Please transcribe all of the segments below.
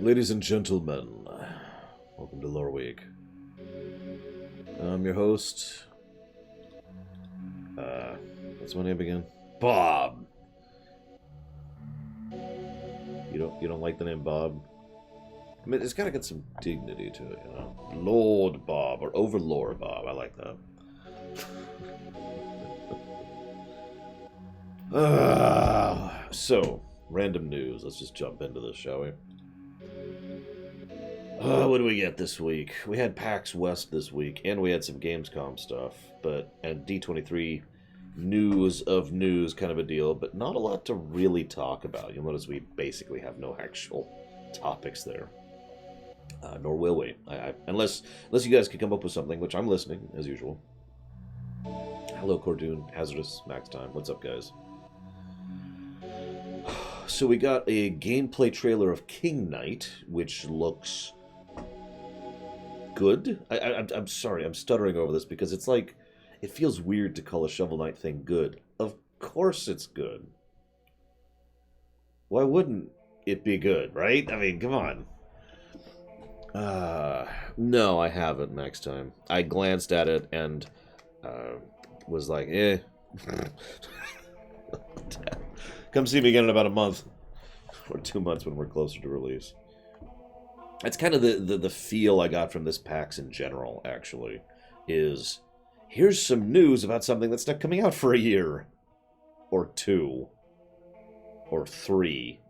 Ladies and gentlemen, welcome to Loreweek. I'm your host. What's my name again? Bob. You don't like the name Bob? I mean, it's gotta get some dignity to it, you know. Lord Bob or Overlord Bob. I like that. So, random news. Let's just jump into this, shall we? What do we get this week? We had PAX West this week, and we had some Gamescom stuff, and D23 news of news kind of a deal, but not a lot to really talk about. You'll notice we basically have no actual topics there. Nor will we. Unless you guys can come up with something, which I'm listening, as usual. Hello, Cordoon, Hazardous, Max Time. What's up, guys? So we got a gameplay trailer of King Knight, which looks good. I'm sorry, I'm stuttering over this because it's like, it feels weird to call a Shovel Knight thing good. Of course it's good. Why wouldn't it be good, right? I mean, come on. No, I haven't, Max Time. I glanced at it and was like, eh. Come see me again in about a month. Or 2 months when we're closer to release. That's kind of the feel I got from this PAX in general, actually. Is, here's some news about something that's not coming out for a year. Or 2. Or 3.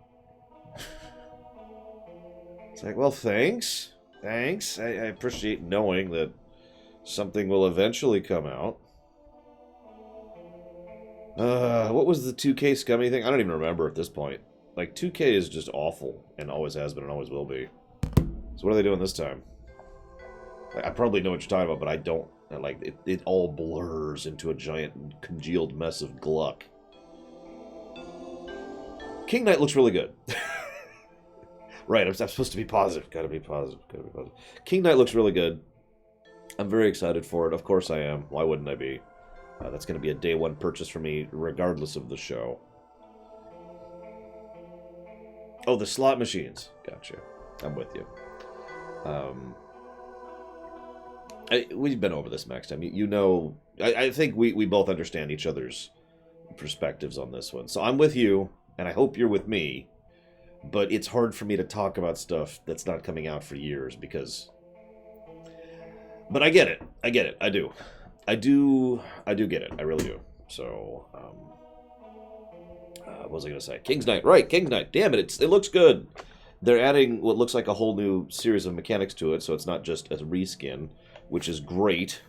It's like, well, thanks. Thanks. I appreciate knowing that something will eventually come out. What was the 2K scummy thing? I don't even remember at this point. Like, 2K is just awful, and always has been and always will be. So what are they doing this time? I probably know what you're talking about, but I don't. Like, it all blurs into a giant congealed mess of gluck. King Knight looks really good. Right, I'm supposed to be positive. Gotta be positive. King Knight looks really good. I'm very excited for it. Of course I am. Why wouldn't I be? That's going to be a day one purchase for me, regardless of the show. Oh, the slot machines. Gotcha. I'm with you. We've been over this, Max Time. You know, I think we both understand each other's perspectives on this one. So I'm with you, and I hope you're with me. But it's hard for me to talk about stuff that's not coming out for years because... But I get it. I get it. I do. I do get it. I really do. So, what was I going to say? King's Knight. Right, King's Knight. Damn it, it looks good. They're adding what looks like a whole new series of mechanics to it, so it's not just a reskin, which is great,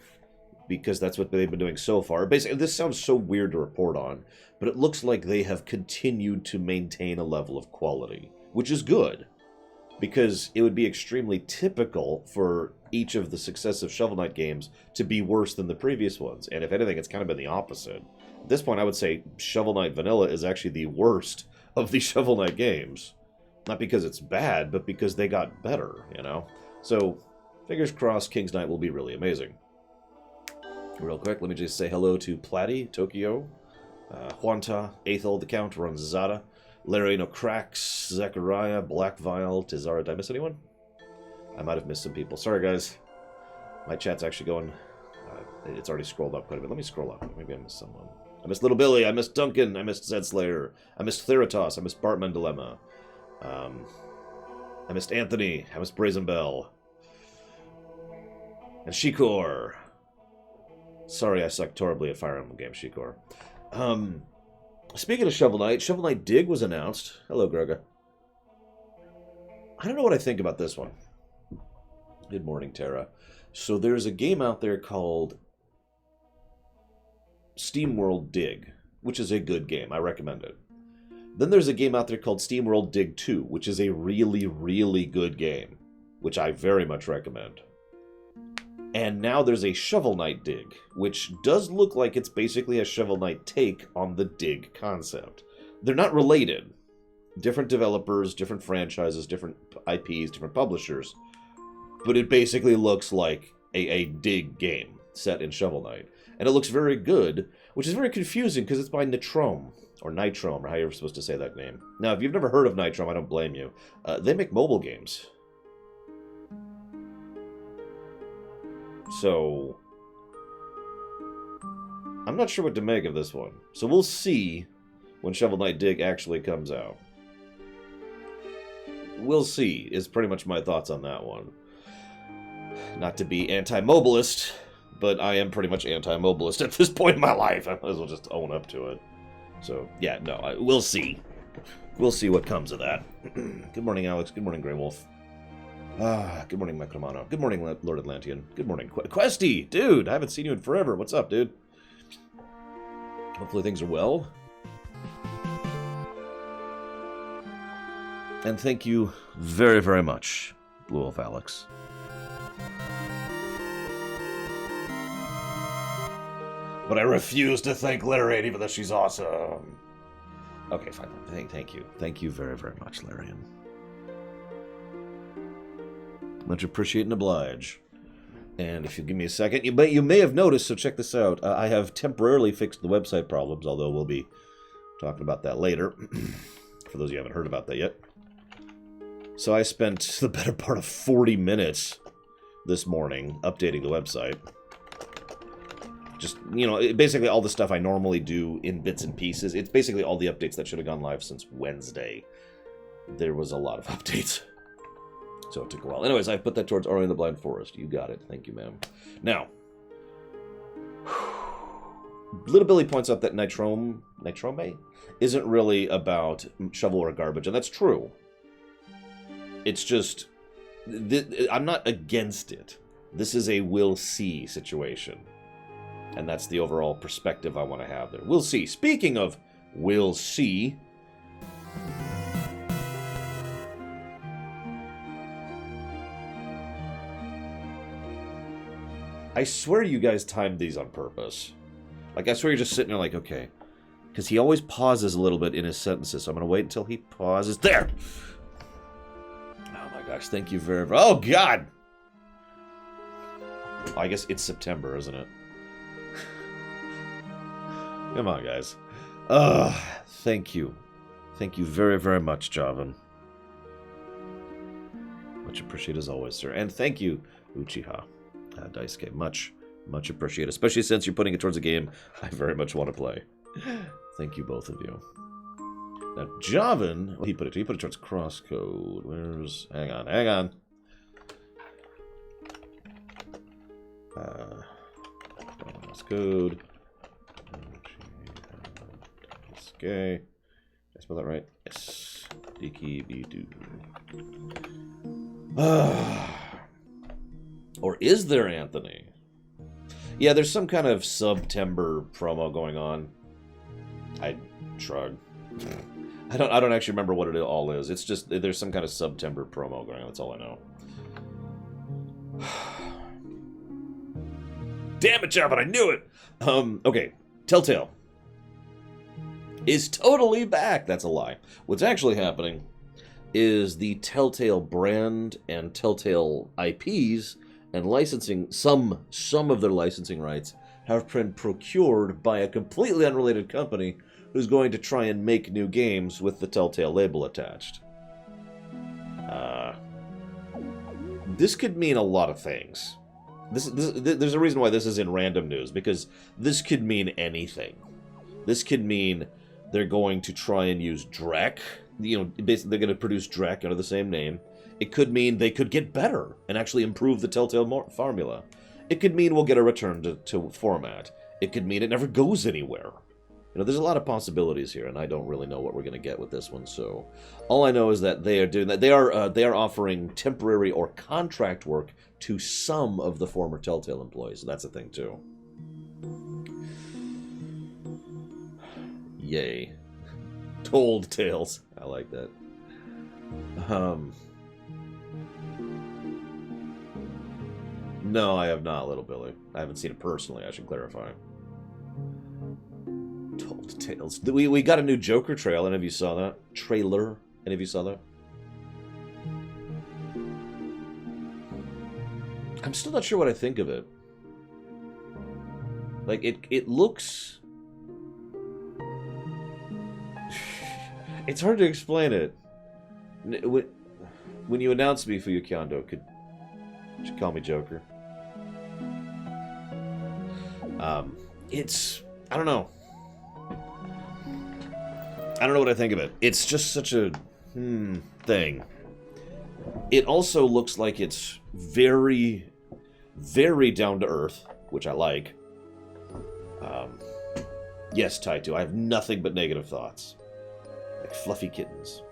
because that's what they've been doing so far. Basically, this sounds so weird to report on, but it looks like they have continued to maintain a level of quality, which is good, because it would be extremely typical for each of the successive Shovel Knight games to be worse than the previous ones, and if anything, it's kind of been the opposite. At this point, I would say Shovel Knight Vanilla is actually the worst of the Shovel Knight games. Not because it's bad, but because they got better, you know? So, fingers crossed, King's Knight will be really amazing. Real quick, let me just say hello to Platty, Tokyo, Juanta, Aethel, the Count, Ronzada, Larry No Cracks, Zachariah, Black Vial, Tizara. Did I miss anyone? I might have missed some people. Sorry, guys. My chat's actually going... it's already scrolled up quite a bit. Let me scroll up. Maybe I missed someone. I missed Little Billy. I missed Duncan. I missed Zed Slayer. I missed Theratos. I missed Bartman Dilemma. I missed Anthony. I missed Brazen Bell. And Shikor. Sorry I sucked horribly at Fire Emblem games, Shikor. Speaking of Shovel Knight Dig was announced. Hello, Grega. I don't know what I think about this one. Good morning, Tara. So there's a game out there called SteamWorld Dig, which is a good game. I recommend it. Then there's a game out there called SteamWorld Dig 2, which is a really, really good game, which I very much recommend. And now there's a Shovel Knight Dig, which does look like it's basically a Shovel Knight take on the Dig concept. They're not related. Different developers, different franchises, different IPs, different publishers. But it basically looks like a Dig game set in Shovel Knight. And it looks very good, which is very confusing because it's by Nitrome. Or Nitrome, or how you're supposed to say that name. Now, if you've never heard of Nitrome, I don't blame you. They make mobile games. So, I'm not sure what to make of this one. So we'll see when Shovel Knight Dig actually comes out. We'll see, is pretty much my thoughts on that one. Not to be anti-mobilist, but I am pretty much anti-mobilist at this point in my life. I might as well just own up to it. So, yeah, no, we'll see. We'll see what comes of that. Good morning, Alex. Good morning, Grey Wolf. Good morning, Macromano. Good morning, Lord Atlantean. Good morning, Questy! Dude, I haven't seen you in forever. What's up, dude? Hopefully things are well. And thank you very, very much, Blue Wolf Alex. But I refuse to thank Larian, even though she's awesome. Okay, fine. Thank you. Thank you very, very much, Larian. Much appreciate and oblige. And if you give me a second, you may have noticed, so check this out. I have temporarily fixed the website problems, although we'll be talking about that later. For those of you who haven't heard about that yet. So I spent the better part of 40 minutes this morning updating the website. Just, you know, basically all the stuff I normally do in bits and pieces. It's basically all the updates that should have gone live since Wednesday. There was a lot of updates. So it took a while. Anyways, I put that towards Ori and the Blind Forest. You got it. Thank you, ma'am. Now, Little Billy points out that Nitrome isn't really about shovel or garbage, and that's true. It's just, I'm not against it. This is a we'll see situation. And that's the overall perspective I want to have there. We'll see. Speaking of we'll see, I swear you guys timed these on purpose. Like, I swear you're just sitting there like, okay. Because he always pauses a little bit in his sentences, so I'm going to wait until he pauses. There! Oh my gosh, thank you very much. Oh, God! I guess it's September, isn't it? Come on, guys. Thank you. Thank you very, very much, Javan. Much appreciated as always, sir. And thank you, Uchiha. Daisuke. Much appreciated. Especially since you're putting it towards a game I very much want to play. Thank you, both of you. Now, Javan, he put it towards crosscode. Where's... Hang on. Crosscode. Okay. Did I spell that right? Yes. Diki-be-doo. Or is there, Anthony? Yeah, there's some kind of September promo going on. I shrug. I don't actually remember what it all is. It's just there's some kind of September promo going on. That's all I know. Damn it, Javin, I knew it! Okay. Telltale is totally back. That's a lie. What's actually happening is the Telltale brand and Telltale IPs and licensing, some of their licensing rights have been procured by a completely unrelated company who's going to try and make new games with the Telltale label attached. This could mean a lot of things. There's a reason why this is in random news, because this could mean anything. This could mean they're going to try and use Drek. You know, basically they're going to produce Drek under the same name. It could mean they could get better and actually improve the Telltale formula. It could mean we'll get a return to format. It could mean it never goes anywhere. You know, there's a lot of possibilities here, and I don't really know what we're going to get with this one. So, all I know is that they are doing that. They are offering temporary or contract work to some of the former Telltale employees. So that's a thing too. Yay. Told tales. I like that. No, I have not, Little Billy. I haven't seen it personally, I should clarify. Told tales. We got a new Joker trailer. Any of you saw that? Trailer. Any of you saw that? I'm still not sure what I think of it. Like, it looks... It's hard to explain it. When you announced me, Fuyukyondo, could you call me Joker? It's... I don't know. I don't know what I think of it. It's just such a... thing. It also looks like it's very, very down-to-earth, which I like. Yes, Taito, I have nothing but negative thoughts. Like fluffy kittens.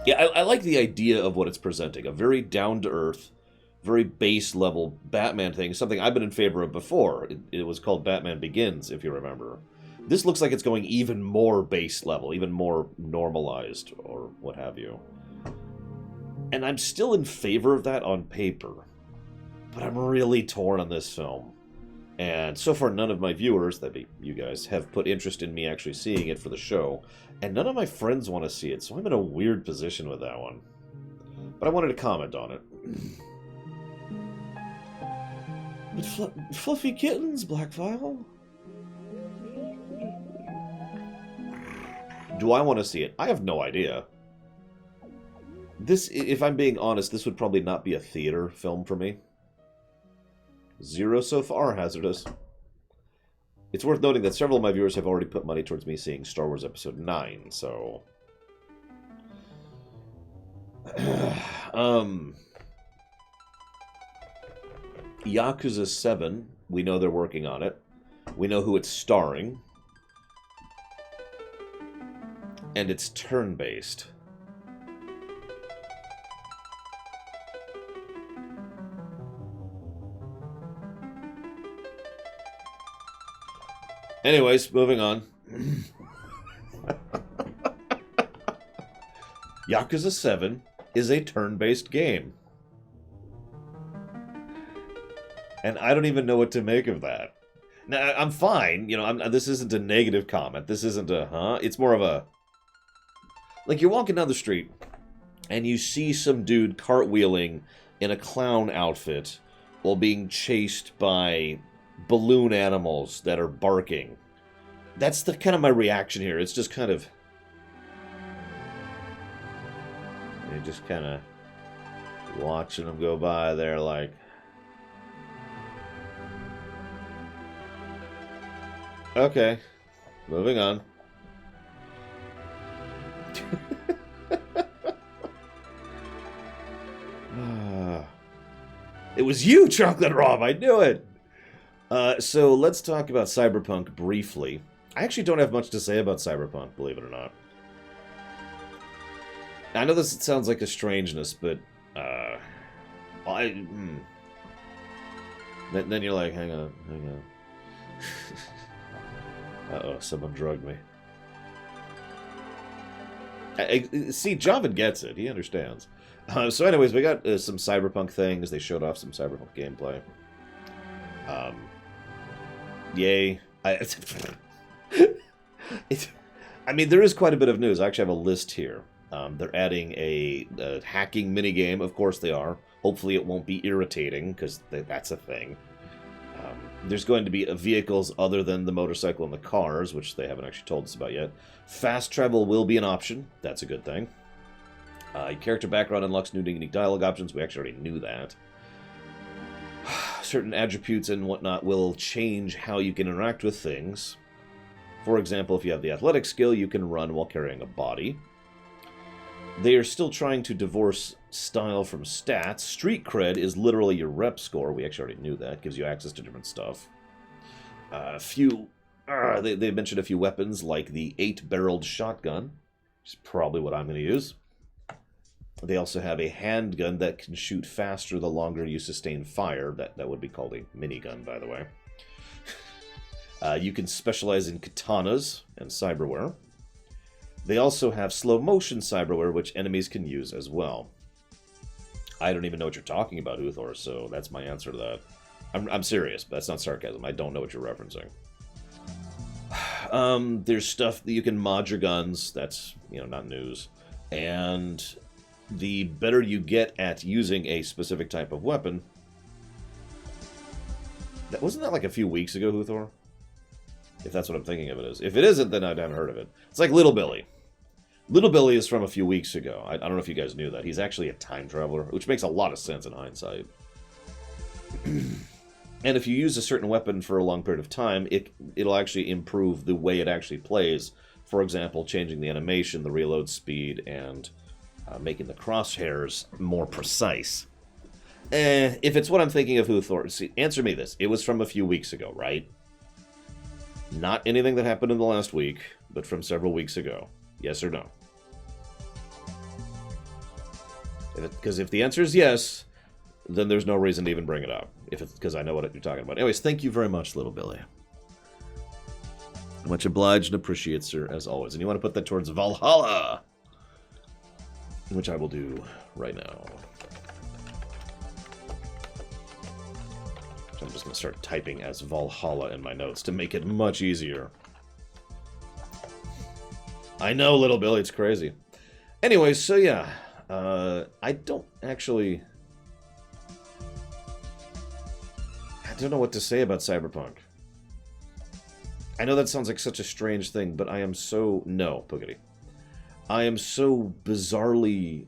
Yeah, I like the idea of what it's presenting. A very down-to-earth, very base-level Batman thing. Something I've been in favor of before. It was called Batman Begins, if you remember. This looks like it's going even more base-level, even more normalized, or what have you. And I'm still in favor of that on paper. But I'm really torn on this film. And so far, none of my viewers, that'd be you guys, have put interest in me actually seeing it for the show. And none of my friends want to see it, so I'm in a weird position with that one. But I wanted to comment on it. But fluffy kittens, Blackfile? Do I want to see it? I have no idea. This, if I'm being honest, this would probably not be a theater film for me. 0 so far, hazardous. It's worth noting that several of my viewers have already put money towards me seeing Star Wars Episode 9, so... Yakuza 7, we know they're working on it. We know who it's starring. And it's turn-based. Anyways, moving on. Yakuza 7 is a turn-based game. And I don't even know what to make of that. Now, I'm fine. You know, this isn't a negative comment. This isn't a, huh? It's more of a... Like, you're walking down the street, and you see some dude cartwheeling in a clown outfit while being chased by balloon animals that are barking. That's the kind of my reaction here. It's just kind of... You're just kind of watching them go by there like... Okay, moving on. It was you, Chocolate Rob! I knew it! So let's talk about Cyberpunk briefly. I actually don't have much to say about Cyberpunk, believe it or not. I know this sounds like a strangeness, but... Then you're like, hang on. Uh-oh, someone drugged me. See, Javan gets it. He understands. So anyways, we got some Cyberpunk things. They showed off some Cyberpunk gameplay. Yay. I mean, there is quite a bit of news. I actually have a list here. They're adding a hacking minigame. Of course they are. Hopefully it won't be irritating, because that's a thing. There's going to be vehicles other than the motorcycle and the cars, which they haven't actually told us about yet. Fast travel will be an option. That's a good thing. Character background unlocks new unique dialogue options. We actually already knew that. Certain attributes and whatnot will change how you can interact with things. For example, if you have the athletic skill, you can run while carrying a body. They are still trying to divorce style from stats. Street cred is literally your rep score. We actually already knew that. Gives you access to different stuff. They mentioned a few weapons, like the 8-barreled shotgun, which is probably what I'm going to use. They also have a handgun that can shoot faster the longer you sustain fire. That would be called a minigun, by the way. You can specialize in katanas and cyberware. They also have slow-motion cyberware, which enemies can use as well. I don't even know what you're talking about, Uthor, so that's my answer to that. I'm serious, but that's not sarcasm. I don't know what you're referencing. There's stuff that you can mod your guns. That's, not news. And the better you get at using a specific type of weapon, Wasn't that like a few weeks ago, Huthor? If that's what I'm thinking of it is. If it isn't, then I haven't heard of it. It's like Little Billy. Little Billy is from a few weeks ago. I don't know if you guys knew that. He's actually a time traveler, which makes a lot of sense in hindsight. And if you use a certain weapon for a long period of time, it'll actually improve the way it actually plays. For example, changing the animation, the reload speed, and making the crosshairs more precise. If it's what I'm thinking of, Huthor, see, answer me this. It was from a few weeks ago, right? Not anything that happened in the last week, but from several weeks ago. Yes or no? Because if the answer is yes, then there's no reason to even bring it up. Because I know what you're talking about. Anyways, thank you very much, Little Billy. Much obliged and appreciate, sir, as always. And you want to put that towards Valhalla, which I will do right now. I'm just going to start typing as Valhalla in my notes to make it much easier. I know, Little Billy, it's crazy. Anyways, so yeah, I don't know what to say about Cyberpunk. I know that sounds like such a strange thing, but I am so... No, Poogity. I am so bizarrely...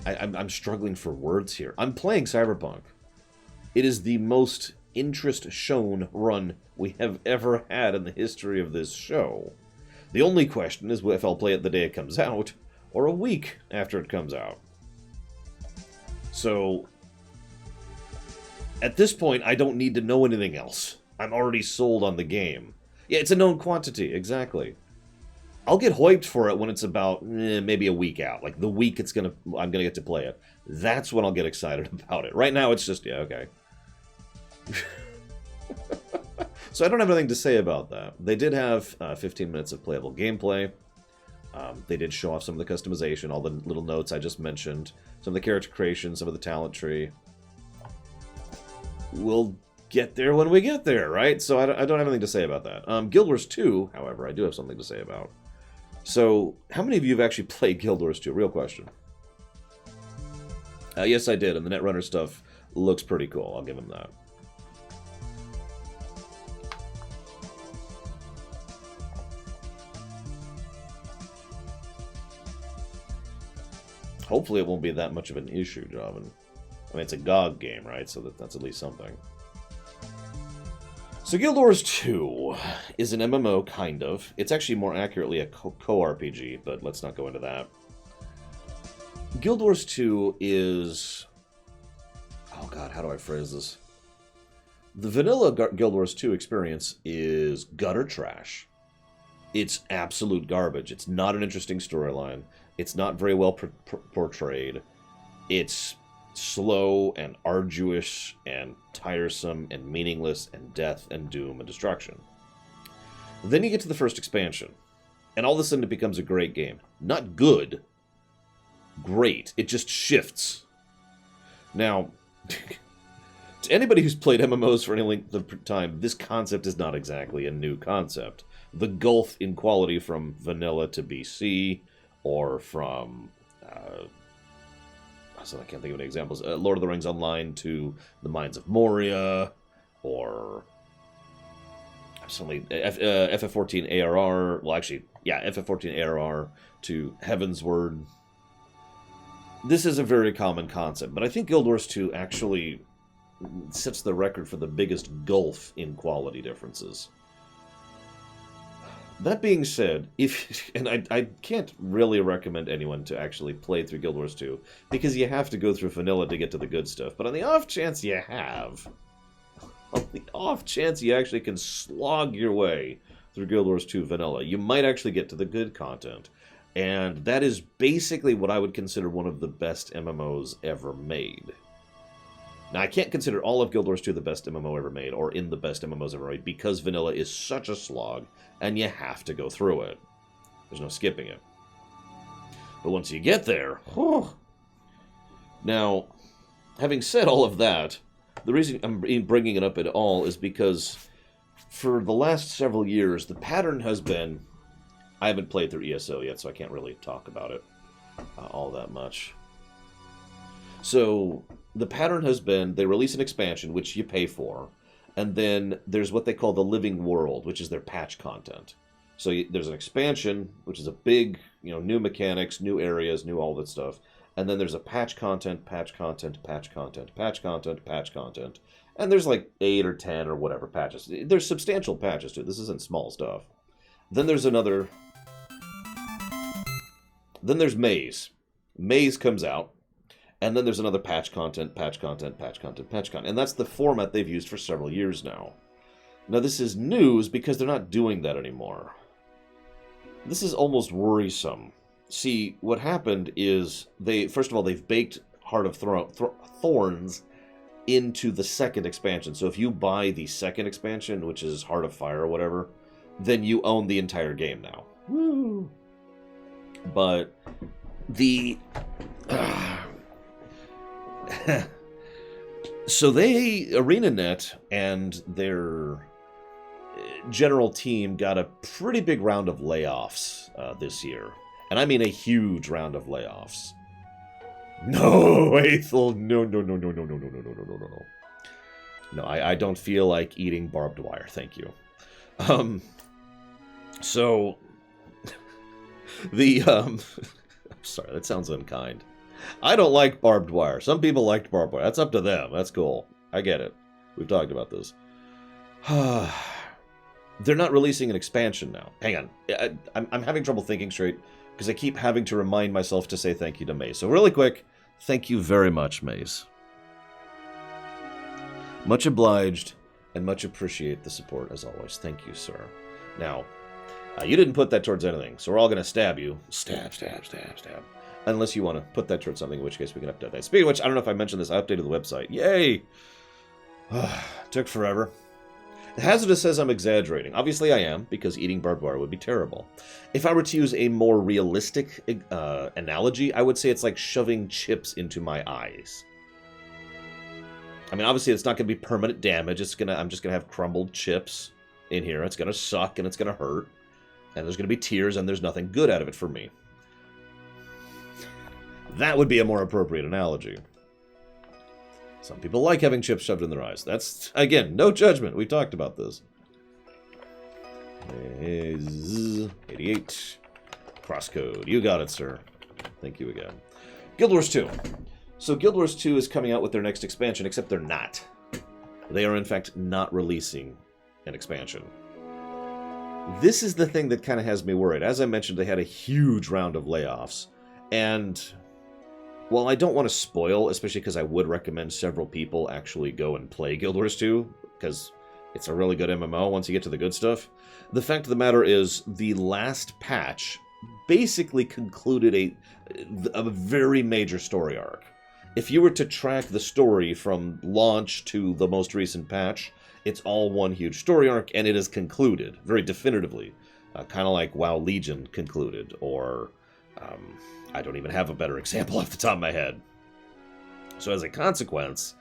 I'm struggling for words here. I'm playing Cyberpunk. It is the most interest-shown run we have ever had in the history of this show. The only question is if I'll play it the day it comes out, or a week after it comes out. So, at this point, I don't need to know anything else. I'm already sold on the game. Yeah, it's a known quantity, exactly. I'll get hyped for it when it's about maybe a week out. Like the week I'm gonna get to play it. That's when I'll get excited about it. Right now, it's just, yeah, okay. So I don't have anything to say about that. They did have 15 minutes of playable gameplay. They did show off some of the customization, all the little notes I just mentioned, some of the character creation, some of the talent tree. We'll get there when we get there, right? So I don't have anything to say about that. Guild Wars 2, however, I do have something to say about. So, how many of you have actually played Guild Wars 2? Real question. Yes, I did, and the Netrunner stuff looks pretty cool. I'll give him that. Hopefully it won't be that much of an issue, Javin. I mean, it's a GOG game, right? So that's at least something. So Guild Wars 2 is an MMO, kind of. It's actually more accurately a co-RPG, but let's not go into that. Guild Wars 2 is... Oh god, how do I phrase this? The vanilla Guild Wars 2 experience is gutter trash. It's absolute garbage. It's not an interesting storyline. It's not very well portrayed. It's slow and arduous and tiresome and meaningless and death and doom and destruction. Then you get to the first expansion, and all of a sudden it becomes a great game. Not good. Great. It just shifts. Now, to anybody who's played MMOs for any length of time, this concept is not exactly a new concept. The gulf in quality from vanilla to BC, or from... I can't think of any examples. Lord of the Rings Online to the Mines of Moria, or FF14 ARR. Well, actually, yeah, FF14 ARR to Heavensward. This is a very common concept, but I think Guild Wars 2 actually sets the record for the biggest gulf in quality differences. That being said, I can't really recommend anyone to actually play through Guild Wars 2, because you have to go through vanilla to get to the good stuff. But on the off chance you actually can slog your way through Guild Wars 2 vanilla, you might actually get to the good content. And that is basically what I would consider one of the best MMOs ever made. Now, I can't consider all of Guild Wars 2 the best MMO ever made, or in the best MMOs ever made, because vanilla is such a slog, and you have to go through it. There's no skipping it. But once you get there, whew. Now, having said all of that, the reason I'm bringing it up at all is because for the last several years, the pattern has been... I haven't played through ESO yet, so I can't really talk about it. all that much. So the pattern has been they release an expansion, which you pay for, and then there's what they call the living world, which is their patch content. So there's an expansion, which is a big, new mechanics, new areas, new all that stuff. And then there's a patch content, patch content, patch content, patch content, patch content. And there's like 8 or 10 or whatever patches. There's substantial patches too. This isn't small stuff. Then there's another... Then there's Maze. Maze comes out. And then there's another patch content, patch content, patch content, patch content. And that's the format they've used for several years now. Now this is news because they're not doing that anymore. This is almost worrisome. See, what happened is first of all, they've baked Heart of Thorns into the second expansion. So if you buy the second expansion, which is Heart of Fire or whatever, then you own the entire game now. Woo! But the... So ArenaNet and their general team got a pretty big round of layoffs this year. And I mean a huge round of layoffs. No, Aethel, no. No, I don't feel like eating barbed wire, thank you. So, I'm sorry, that sounds unkind. I don't like barbed wire. Some people liked barbed wire. That's up to them. That's cool. I get it. We've talked about this. They're not releasing an expansion now. Hang on. I'm having trouble thinking straight because I keep having to remind myself to say thank you to Maze. So really quick, thank you very much, Maze. Much obliged and much appreciate the support as always. Thank you, sir. Now, you didn't put that towards anything, so we're all going to stab you. Stab. Unless you want to put that towards something, in which case we can update that. Speaking of which, I don't know if I mentioned this, I updated the website. Yay! Took forever. Hazardous says I'm exaggerating. Obviously I am, because eating barbed wire would be terrible. If I were to use a more realistic analogy, I would say it's like shoving chips into my eyes. I mean, obviously it's not going to be permanent damage. I'm just going to have crumbled chips in here. It's going to suck and it's going to hurt. And there's going to be tears and there's nothing good out of it for me. That would be a more appropriate analogy. Some people like having chips shoved in their eyes. That's, again, no judgment. We talked about this. 88. Crosscode. You got it, sir. Thank you again. Guild Wars 2. So Guild Wars 2 is coming out with their next expansion, except they're not. They are, in fact, not releasing an expansion. This is the thing that kind of has me worried. As I mentioned, they had a huge round of layoffs. And while I don't want to spoil, especially because I would recommend several people actually go and play Guild Wars 2, because it's a really good MMO once you get to the good stuff, the fact of the matter is the last patch basically concluded a very major story arc. If you were to track the story from launch to the most recent patch, it's all one huge story arc, and it is concluded very definitively. Kind of like WoW Legion concluded, or... I don't even have a better example off the top of my head. So as a consequence,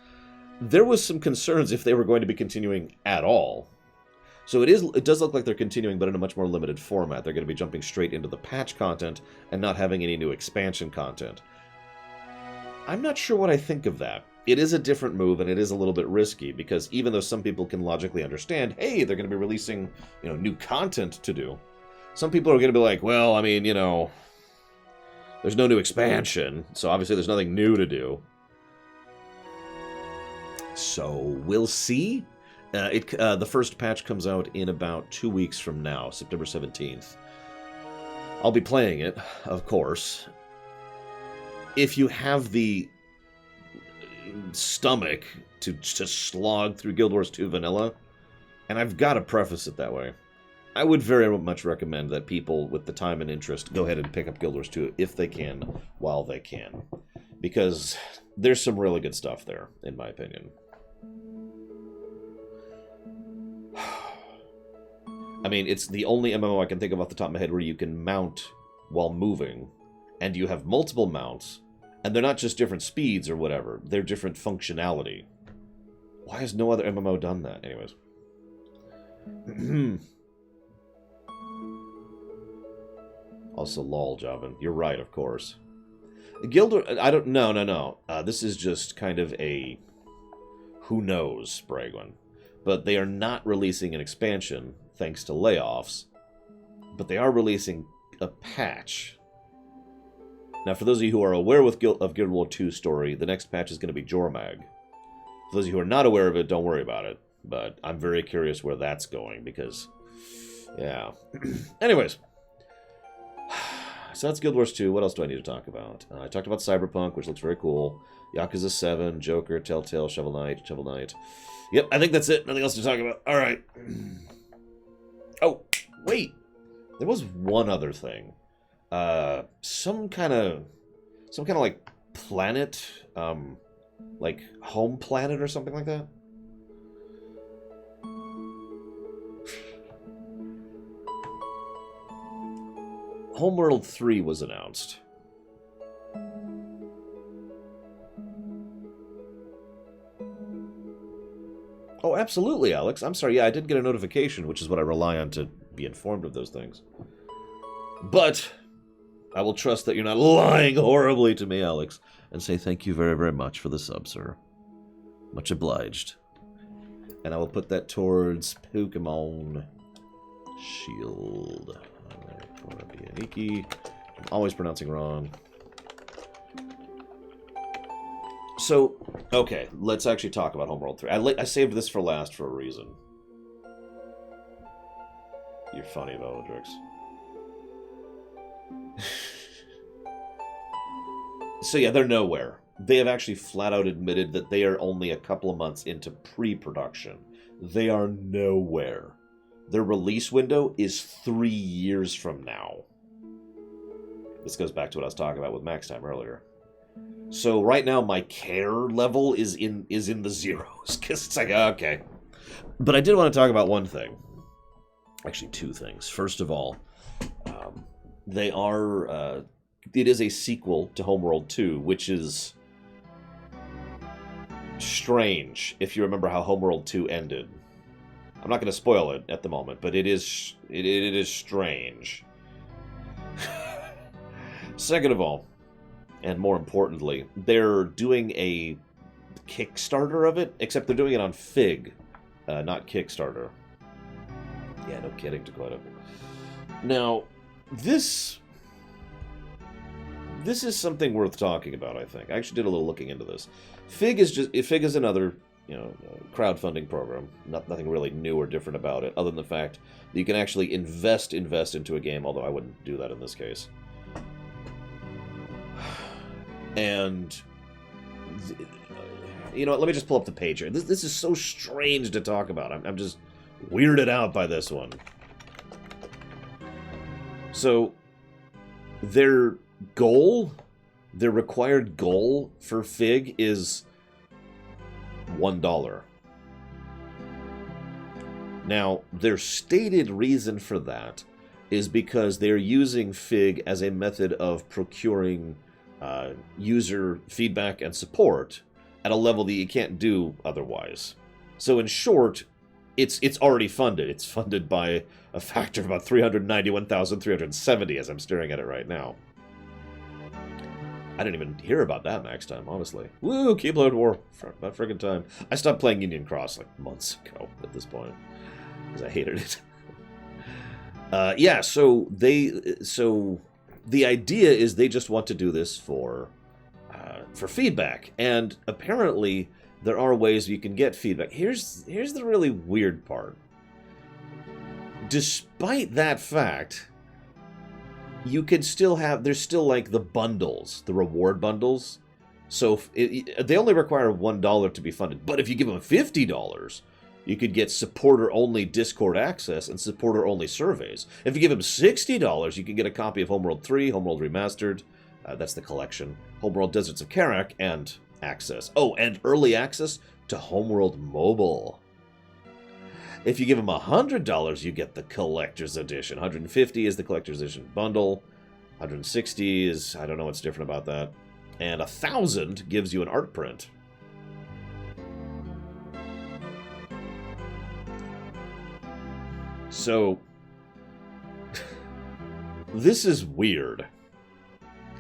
there was some concerns if they were going to be continuing at all. So it does look like they're continuing, but in a much more limited format. They're going to be jumping straight into the patch content and not having any new expansion content. I'm not sure what I think of that. It is a different move, and it is a little bit risky, because even though some people can logically understand, hey, they're going to be releasing, new content to do, some people are going to be like, well, I mean, there's no new expansion, so obviously there's nothing new to do. So, we'll see. The first patch comes out in about 2 weeks from now, September 17th. I'll be playing it, of course. If you have the stomach to just slog through Guild Wars 2 vanilla, and I've got to preface it that way, I would very much recommend that people with the time and interest go ahead and pick up Guild Wars 2 if they can, while they can. Because there's some really good stuff there, in my opinion. I mean, it's the only MMO I can think of off the top of my head where you can mount while moving, and you have multiple mounts, and they're not just different speeds or whatever, they're different functionality. Why has no other MMO done that? Anyways. Also, lol, Javan. You're right, of course. Guild Wars, I don't, no. This is just kind of a who knows, Bragwin. But they are not releasing an expansion, thanks to layoffs. But they are releasing a patch. Now, for those of you who are aware of Guild Wars 2's story, the next patch is going to be Jormag. For those of you who are not aware of it, don't worry about it. But I'm very curious where that's going, because, yeah. Anyways. So that's Guild Wars 2. What else do I need to talk about? I talked about Cyberpunk, which looks very cool. Yakuza 7, Joker, Telltale, Shovel Knight. Yep, I think that's it. Nothing else to talk about. All right. Oh, wait. There was one other thing. Some kind of like planet, like home planet or something like that. Homeworld 3 was announced. Oh, absolutely, Alex. I'm sorry. Yeah, I did get a notification, which is what I rely on to be informed of those things. But I will trust that you're not lying horribly to me, Alex, and say thank you very, very much for the sub, sir. Much obliged. And I will put that towards Pokemon Shield. I'm always pronouncing wrong. So, okay, let's actually talk about Homeworld 3. I saved this for last for a reason. You're funny, Velodrix. So yeah, they're nowhere. They have actually flat out admitted that they are only a couple of months into pre-production. They are nowhere. Their release window is 3 years from now. This goes back to what I was talking about with Max Time earlier. So right now my care level is in the zeros, because it's like, okay. But I did want to talk about one thing. Actually, two things. First of all, they are... it is a sequel to Homeworld 2, which is strange, if you remember how Homeworld 2 ended. I'm not going to spoil it at the moment, but it is strange. Second of all, and more importantly, they're doing a Kickstarter of it, except they're doing it on Fig, not Kickstarter. Yeah, no kidding, Dakota. Now, this is something worth talking about, I think. I actually did a little looking into this. Fig is another, crowdfunding program. Nothing really new or different about it, other than the fact that you can actually invest into a game, although I wouldn't do that in this case. And, let me just pull up the page here. This is so strange to talk about. I'm just weirded out by this one. So, their required goal for Fig is $1. Now, their stated reason for that is because they're using Fig as a method of procuring user feedback and support at a level that you can't do otherwise. So in short, it's already funded. It's funded by a factor of about 391,370 as I'm staring at it right now. I didn't even hear about that Max Time, honestly. Woo, Keyblade War. About friggin' time. I stopped playing Union Cross like months ago at this point, because I hated it. Yeah, so the idea is they just want to do this for feedback, and apparently there are ways you can get feedback. Here's the really weird part. Despite that fact, you can still have, there's still like the bundles, the reward bundles. So they only require $1 to be funded, but if you give them $50, you could get supporter-only Discord access and supporter-only surveys. If you give them $60, you can get a copy of Homeworld 3, Homeworld Remastered, that's the collection, Homeworld Deserts of Karak, and access. Oh, and early access to Homeworld Mobile. If you give them $100, you get the Collector's Edition. $150 is the Collector's Edition bundle. $160 is, I don't know what's different about that. And $1,000 gives you an art print. So, this is weird.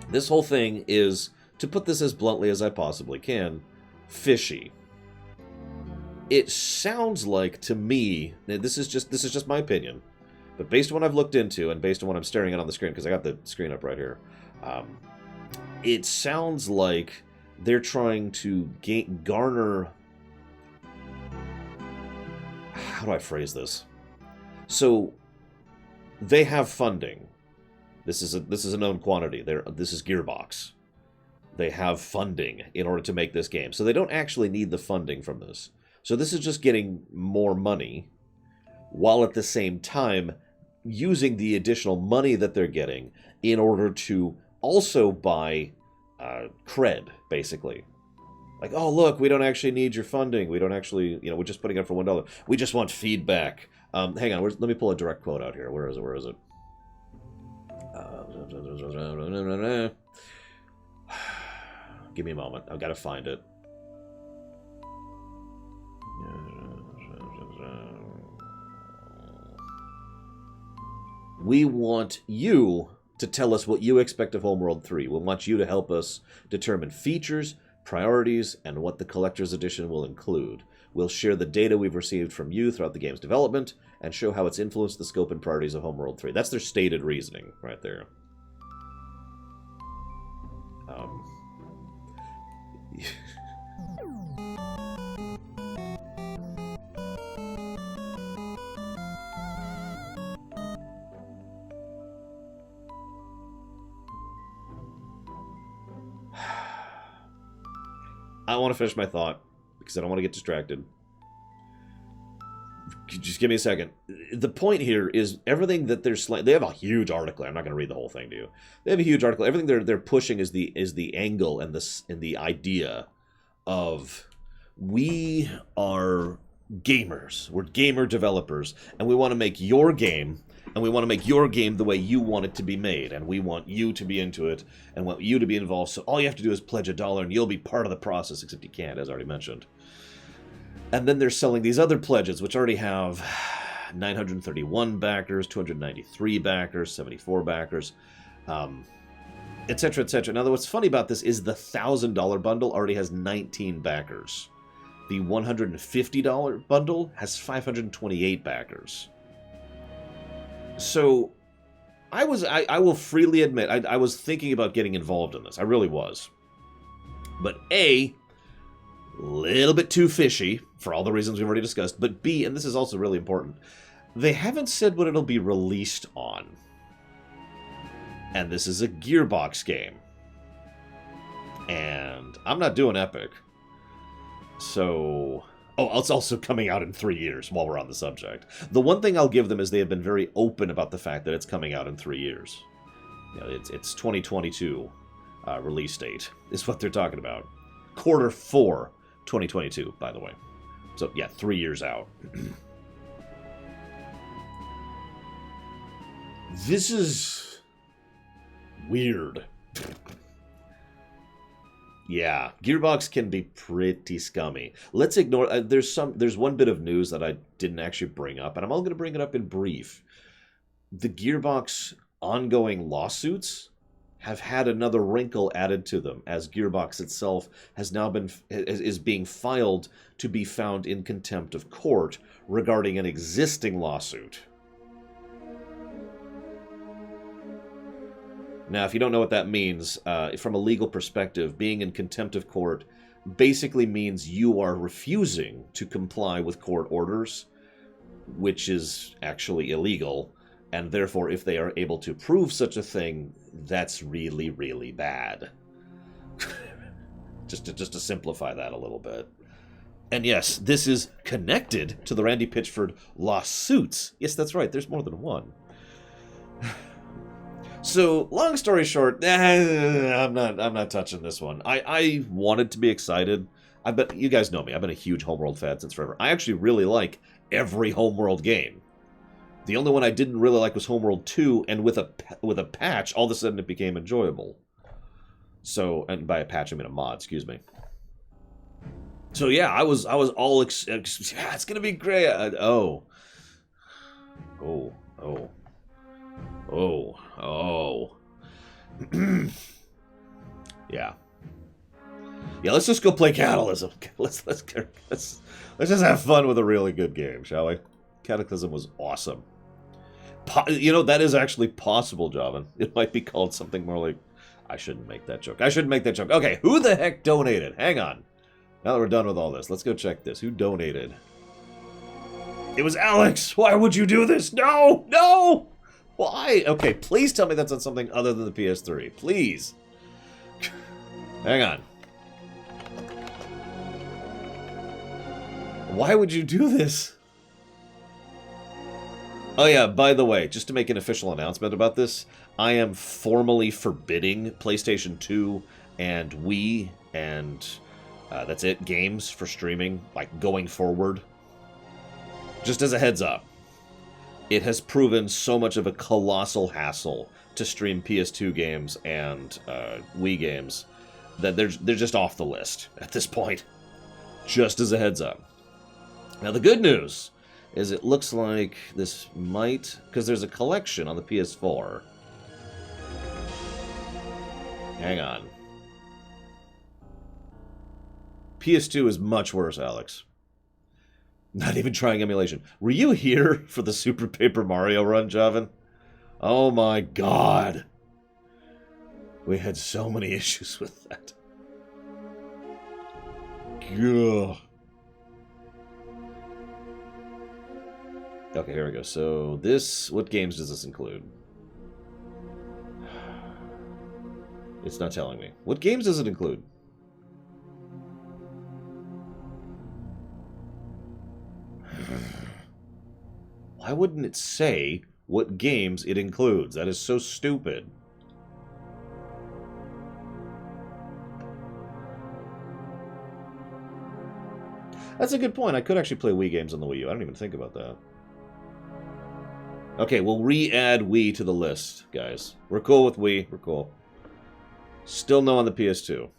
This whole thing is, to put this as bluntly as I possibly can, fishy. It sounds like, to me, this is just my opinion, but based on what I've looked into and based on what I'm staring at on the screen, because I got the screen up right here, it sounds like they're trying to garner... How do I phrase this? So, they have funding. This is a known quantity. This is Gearbox. They have funding in order to make this game. So they don't actually need the funding from this. So this is just getting more money, while at the same time using the additional money that they're getting in order to also buy cred, basically. Like, oh, look, we don't actually need your funding. We don't actually, we're just putting it up for $1. We just want feedback. Hang on, let me pull a direct quote out here. Where is it? Give me a moment. I've got to find it. We want you to tell us what you expect of Homeworld 3. We want you to help us determine features, priorities, and what the Collector's Edition will include. We'll share the data we've received from you throughout the game's development and show how it's influenced the scope and priorities of Homeworld 3. That's their stated reasoning right there. I want to finish my thought because I don't want to get distracted. Just give me a second. The point here is everything that they have a huge article. I'm not going to read the whole thing to you. They have a huge article. Everything they're pushing is the angle and the idea of we are gamers. We're gamer developers, and we want to make your game. And we want to make your game the way you want it to be made. And we want you to be into it and want you to be involved. So all you have to do is pledge $1 and you'll be part of the process, except you can't, as I already mentioned. And then they're selling these other pledges, which already have 931 backers, 293 backers, 74 backers, etc., etc. Now, what's funny about this is the $1,000 bundle already has 19 backers. The $150 bundle has 528 backers. So, I will freely admit, I was thinking about getting involved in this. I really was. But A, a little bit too fishy, for all the reasons we've already discussed. But B, and this is also really important, they haven't said what it'll be released on. And this is a Gearbox game. And I'm not doing Epic. So... Oh, it's also coming out in 3 years, while we're on the subject. The one thing I'll give them is they have been very open about the fact that it's coming out in 3 years. It's 2022 release date, is what they're talking about. Q4 2022, by the way. So, yeah, 3 years out. This is... weird. Yeah, Gearbox can be pretty scummy. Let's ignore... there's one bit of news that I didn't actually bring up, and I'm only going to bring it up in brief. The Gearbox ongoing lawsuits have had another wrinkle added to them, as Gearbox itself has now is being filed to be found in contempt of court regarding an existing lawsuit. Now, if you don't know what that means, from a legal perspective, being in contempt of court basically means you are refusing to comply with court orders, which is actually illegal, and therefore, if they are able to prove such a thing, that's really, really bad. just to simplify that a little bit. And yes, this is connected to the Randy Pitchford lawsuits. Yes, that's right, there's more than one. So, long story short, I'm not touching this one. I wanted to be excited. I bet you guys know me. I've been a huge Homeworld fan since forever. I actually really like every Homeworld game. The only one I didn't really like was Homeworld 2, and with a patch, all of a sudden it became enjoyable. So, and by a patch I mean a mod, excuse me. So yeah, I was all yeah, it's gonna be great. Oh. Yeah. Yeah, let's just go play Cataclysm. Let's just have fun with a really good game, shall we? Cataclysm was awesome. You know, that is actually possible, Javan. It might be called something more like... I shouldn't make that joke. I shouldn't make that joke. Okay, who the heck donated? Hang on. Now that we're done with all this, let's go check this. Who donated? It was Alex! Why would you do this? No! No! Why? Okay, please tell me that's on something other than the PS3. Please. Hang on. Why would you do this? Oh yeah, by the way, just to make an official announcement about this, I am formally forbidding PlayStation 2 and Wii and that's it, games for streaming, like going forward. Just as a heads up, it has proven so much of a colossal hassle to stream PS2 games and Wii games that they're just off the list at this point. Just as a heads up. Now the good news is it looks like this might, because there's a collection on the PS4. Hang on. PS2 is much worse, Alex. Not even trying emulation. Were you here for the Super Paper Mario run, Javan? Oh my god. We had so many issues with that. Gah. Okay, here we go. So this, what games does this include? It's not telling me. What games does it include? Why wouldn't it say what games it includes? That is so stupid. That's a good point. I could actually play Wii games on the Wii U. I didn't even think about that. Okay, we'll re-add Wii to the list, guys. We're cool with Wii. We're cool. Still no on the PS2.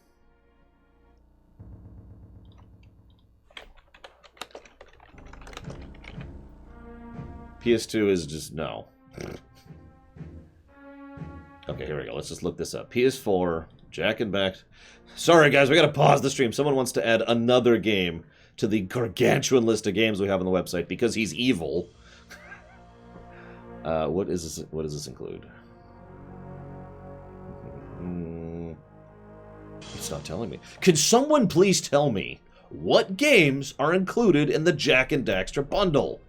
PS2 is just no. Okay, here we go. Let's just look this up. PS4, Jack and Back. Sorry, guys, we gotta pause the stream. Someone wants to add another game to the gargantuan list of games we have on the website because he's evil. What is this? What does this include? It's not telling me. Can someone please tell me what games are included in the Jack and Daxter bundle?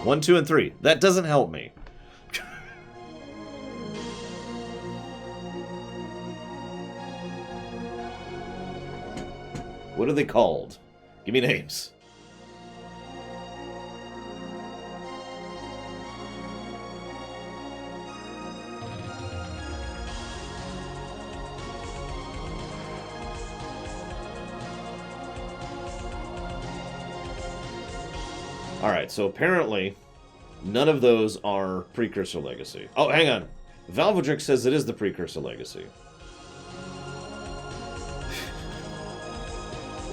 One, 2, and 3. That doesn't help me. What are they called? Give me names. Alright, so apparently none of those are Precursor Legacy. Oh, hang on. Valvedrick says it is the Precursor Legacy.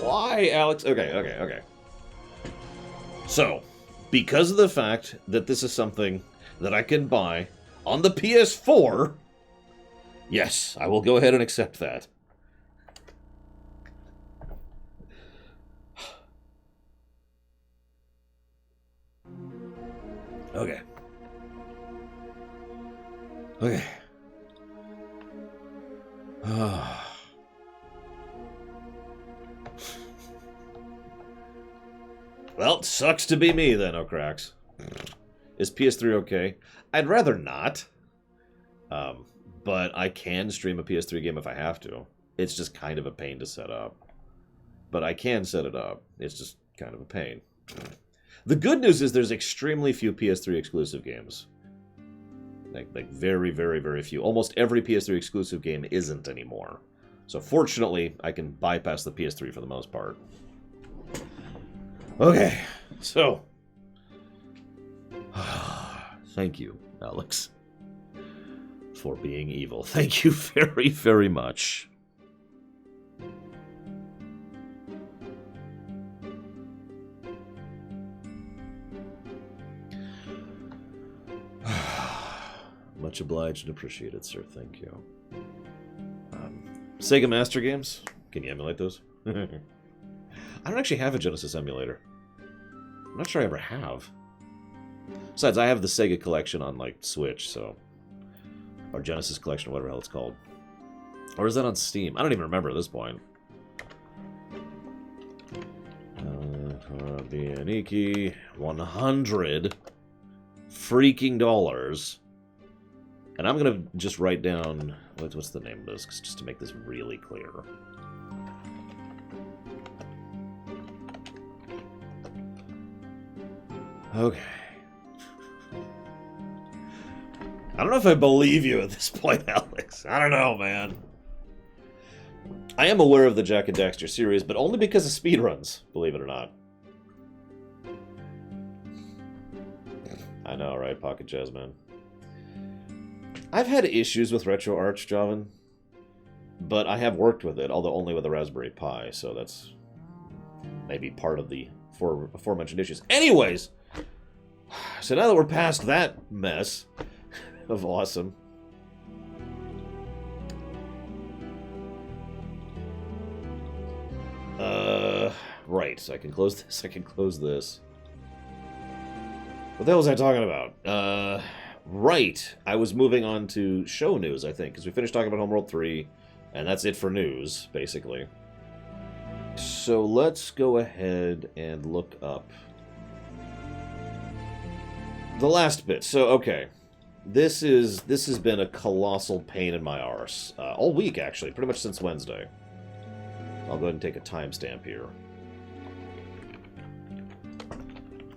Why, Alex? Okay. So, because of the fact that this is something that I can buy on the PS4, yes, I will go ahead and accept that. Okay. Well, it sucks to be me then, O'Cracks. Is PS3 okay? I'd rather not. But I can stream a PS3 game if I have to. It's just kind of a pain to set up. But I can set it up. It's just kind of a pain. The good news is there's extremely few PS3 exclusive games. Like very, very, very few. Almost every PS3 exclusive game isn't anymore. So fortunately, I can bypass the PS3 for the most part. Okay, so... Thank you, Alex, for being evil. Thank you very, very much. Much obliged and appreciated, sir. Thank you. Sega Master Games? Can you emulate those? I don't actually have a Genesis emulator. I'm not sure I ever have. Besides, I have the Sega collection on, like, Switch, so... Or Genesis collection, whatever the hell it's called. Or is that on Steam? I don't even remember at this point. Bianiki, 100 freaking dollars. And I'm gonna just write down... What's the name of this? Just to make this really clear. Okay. I don't know if I believe you at this point, Alex. I don't know, man. I am aware of the Jak and Daxter series, but only because of speedruns, believe it or not. I know, right? Pocket Jazzman. I've had issues with RetroArch, Javan, but I have worked with it, although only with a Raspberry Pi, so that's maybe part of the aforementioned issues. Anyways, so now that we're past that mess of awesome... Right, so I can close this, I can close this. What the hell was I talking about? Right, I was moving on to show news, I think, because we finished talking about Homeworld 3, and that's it for news, basically. So let's go ahead and look up the last bit. So, okay, this has been a colossal pain in my arse, all week, actually, pretty much since Wednesday. I'll go ahead and take a timestamp here.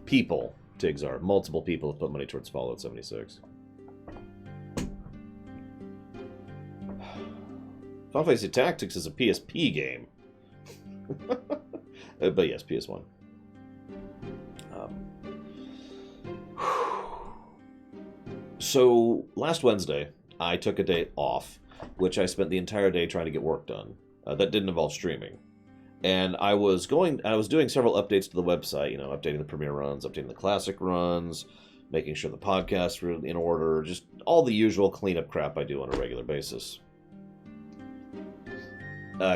People, Tigzar. Multiple people have put money towards Fallout 76. Final Fantasy Tactics is a PSP game. But yes, PS1. So, last Wednesday, I took a day off, which I spent the entire day trying to get work done. That didn't involve streaming. And I was doing several updates to the website, you know, updating the premiere runs, updating the classic runs, making sure the podcasts were in order, just all the usual cleanup crap I do on a regular basis.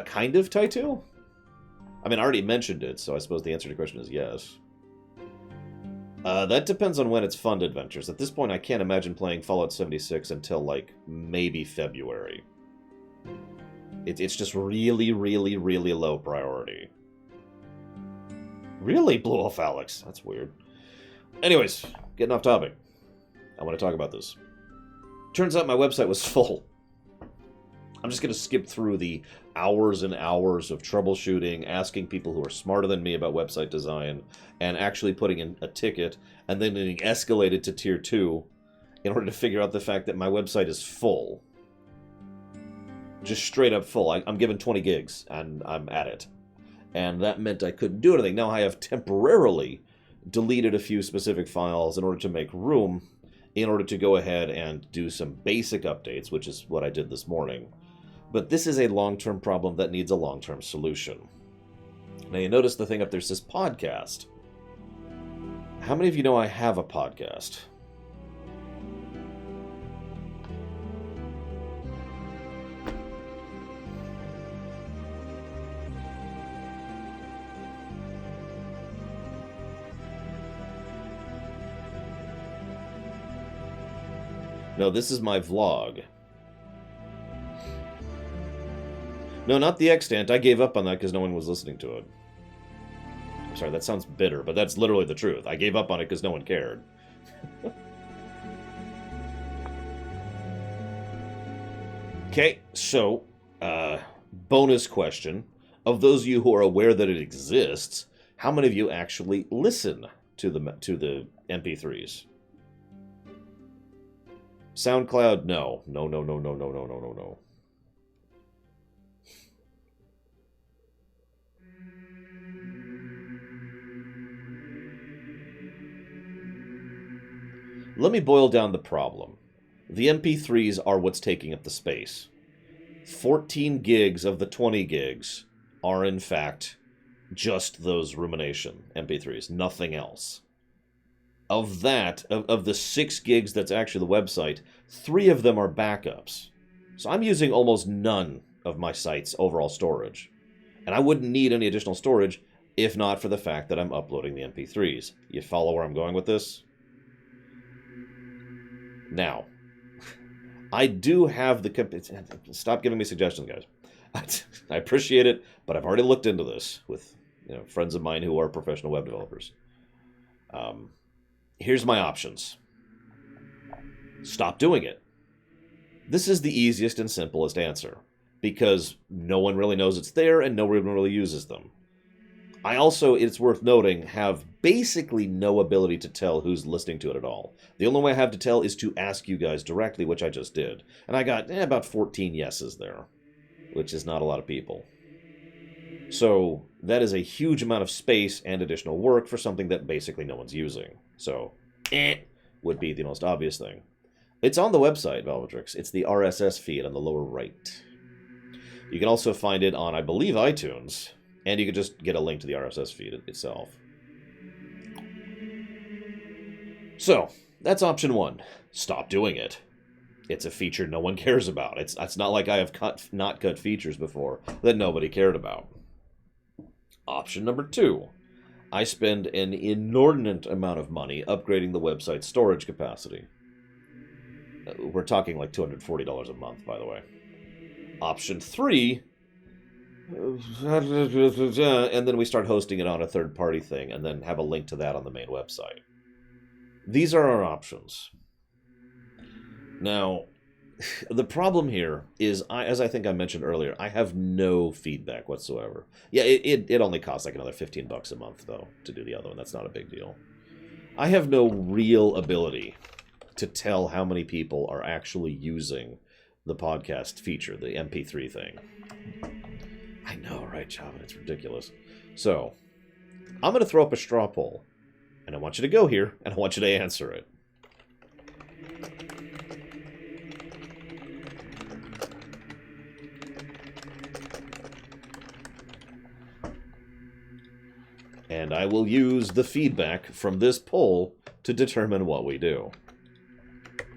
Kind of, Taitu? I mean, I already mentioned it, so I suppose the answer to your question is yes. That depends on when it's Fund Adventures. At this point, I can't imagine playing Fallout 76 until, like, maybe February. It's just really, really, really low priority. Really, Blue Wolf Alex? That's weird. Anyways, getting off topic. I want to talk about this. Turns out my website was full. I'm just going to skip through the hours and hours of troubleshooting, asking people who are smarter than me about website design, and actually putting in a ticket, and then getting escalated to Tier 2 in order to figure out the fact that my website is full. Just straight up full. I'm given 20 gigs, and I'm at it. And that meant I couldn't do anything. Now I have temporarily deleted a few specific files in order to make room, in order to go ahead and do some basic updates, which is what I did this morning. But this is a long-term problem that needs a long-term solution. Now you notice the thing up there says podcast. How many of you know I have a podcast? No, this is my vlog. No, not the extant. I gave up on that because no one was listening to it. I'm sorry, that sounds bitter, but that's literally the truth. I gave up on it because no one cared. Okay, so, bonus question. Of those of you who are aware that it exists, how many of you actually listen to the MP3s? SoundCloud, no. No, no, no, no, no, no, no, no, no. Let me boil down the problem. The MP3s are what's taking up the space. 14 gigs of the 20 gigs are, in fact, just those rumination MP3s, nothing else. Of the 6 gigs that's actually the website, 3 of them are backups. So I'm using almost none of my site's overall storage. And I wouldn't need any additional storage if not for the fact that I'm uploading the MP3s. You follow where I'm going with this? Now, I do have the... Stop giving me suggestions, guys. I appreciate it, but I've already looked into this with friends of mine who are professional web developers. Here's my options. Stop doing it. This is the easiest and simplest answer, because no one really knows it's there and no one really uses them. I also, it's worth noting, have basically no ability to tell who's listening to it at all. The only way I have to tell is to ask you guys directly, which I just did. And I got about 14 yeses there, which is not a lot of people. So that is a huge amount of space and additional work for something that basically no one's using. So, would be the most obvious thing. It's on the website, Velvetrix. It's the RSS feed on the lower right. You can also find it on, I believe, iTunes. And you could just get a link to the RSS feed itself. So, that's option 1. Stop doing it. It's a feature no one cares about. It's not like I have not cut features before that nobody cared about. Option number 2. I spend an inordinate amount of money upgrading the website's storage capacity. We're talking like $240 a month, by the way. Option 3... and then we start hosting it on a third-party thing, and then have a link to that on the main website. These are our options. Now, the problem here is, as I think I mentioned earlier, I have no feedback whatsoever. Yeah, it only costs like another $15 a month, though, to do the other one. That's not a big deal. I have no real ability to tell how many people are actually using the podcast feature, the MP3 thing. I know, right, Chava? It's ridiculous. So, I'm going to throw up a straw poll. And I want you to go here, and I want you to answer it. And I will use the feedback from this poll to determine what we do.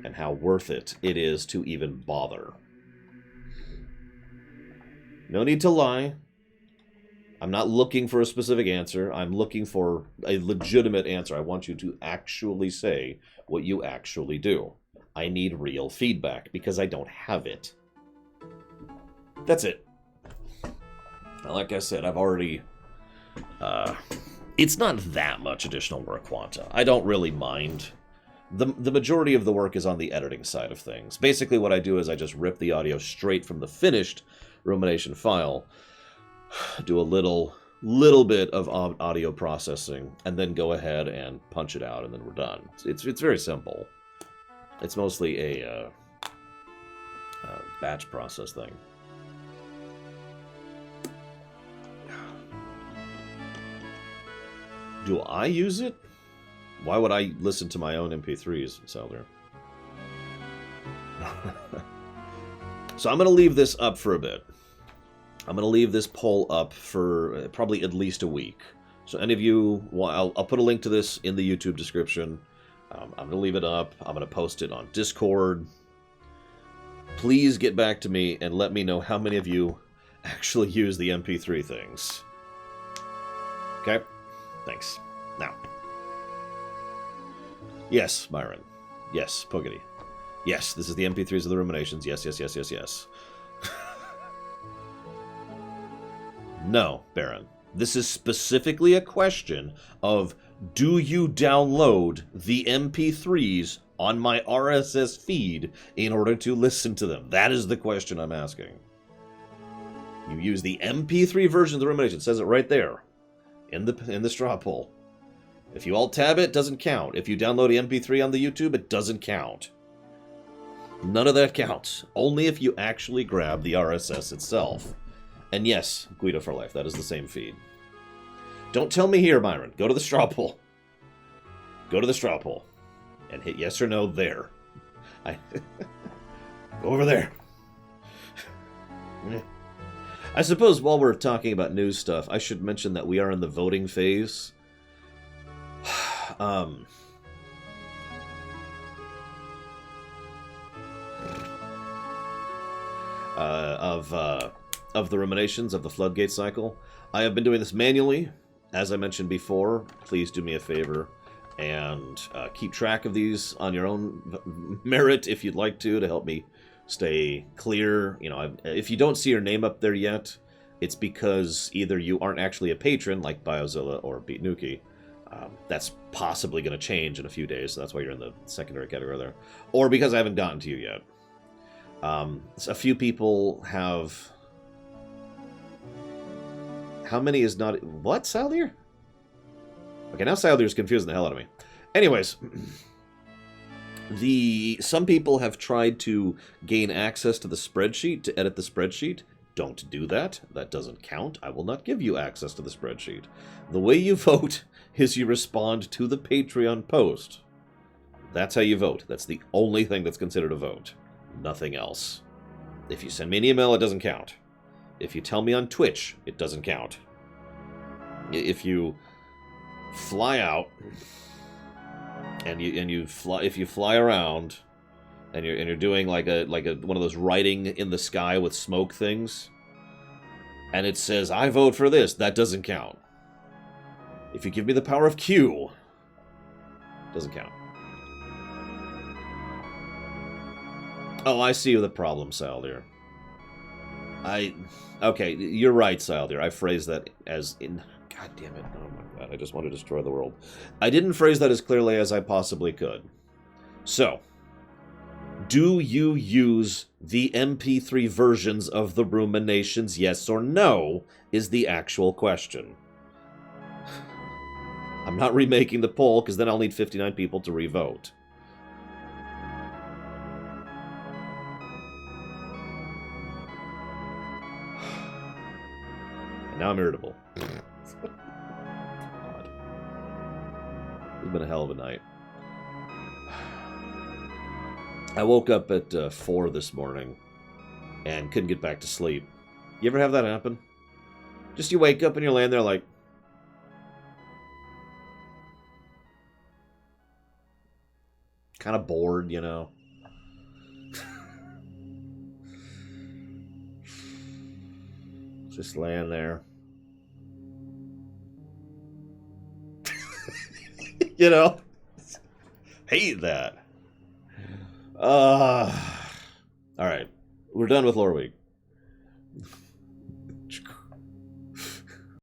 And how worth it is to even bother. No need to lie. I'm not looking for a specific answer. I'm looking for a legitimate answer. I want you to actually say what you actually do. I need real feedback because I don't have it. That's it. Like I said, I've already... it's not that much additional work, Quanta. I don't really mind. The majority of the work is on the editing side of things. Basically what I do is I just rip the audio straight from the finished Rumination file, do a little bit of audio processing, and then go ahead and punch it out, and then we're done. It's very simple. It's mostly a batch process thing. Do I use it? Why would I listen to my own MP3s, Salder? So I'm going to leave this up for a bit. I'm going to leave this poll up for probably at least a week. So any of you, I'll put a link to this in the YouTube description. I'm going to leave it up. I'm going to post it on Discord. Please get back to me and let me know how many of you actually use the MP3 things. Okay? Thanks. Now. Yes, Myron. Yes, Pugity. Yes, this is the MP3s of the Ruminations. Yes, yes, yes, yes, yes. No, Baron. This is specifically a question of, do you download the MP3s on my RSS feed in order to listen to them? That is the question I'm asking. You use the MP3 version of the Rumination. It says it right there in the straw poll. If you alt-tab it, doesn't count. If you download the MP3 on the YouTube, it doesn't count. None of that counts. Only if you actually grab the RSS itself. And yes, Guido for Life, that is the same feed. Don't tell me here, Myron. Go to the straw poll. Go to the straw poll. And hit yes or no there. Go over there. I suppose while we're talking about news stuff, I should mention that we are in the voting phase. of the ruminations of the floodgate cycle. I have been doing this manually, as I mentioned before. Please do me a favor and keep track of these on your own merit if you'd like to help me stay clear. You know, if you don't see your name up there yet, it's because either you aren't actually a patron like Biozilla or Beat Nuki. That's possibly going to change in a few days, so that's why you're in the secondary category there. Or because I haven't gotten to you yet. A few people have... How many is not... What, Saldir? Okay, now Saldir's confusing the hell out of me. Anyways, some people have tried to gain access to the spreadsheet, to edit the spreadsheet. Don't do that. That doesn't count. I will not give you access to the spreadsheet. The way you vote is you respond to the Patreon post. That's how you vote. That's the only thing that's considered a vote. Nothing else. If you send me an email, it doesn't count. If you tell me on Twitch, it doesn't count. If you fly out and if you fly around and you're doing like a one of those writing in the sky with smoke things, and it says I vote for this, that doesn't count. If you give me the power of Q, it doesn't count. Oh, I see the problem, Saldir. Okay, you're right, Saldir. I phrased that as in... God damn it. Oh my god, I just want to destroy the world. I didn't phrase that as clearly as I possibly could. So, do you use the MP3 versions of the Ruminations, yes or no, is the actual question. I'm not remaking the poll, because then I'll need 59 people to re-vote. And now I'm irritable. God. It's been a hell of a night. I woke up at 4 this morning and couldn't get back to sleep. You ever have that happen? Just you wake up and you're laying there like... kind of bored, you know? Just laying there. You know? Hate that. Alright. We're done with Loreweek.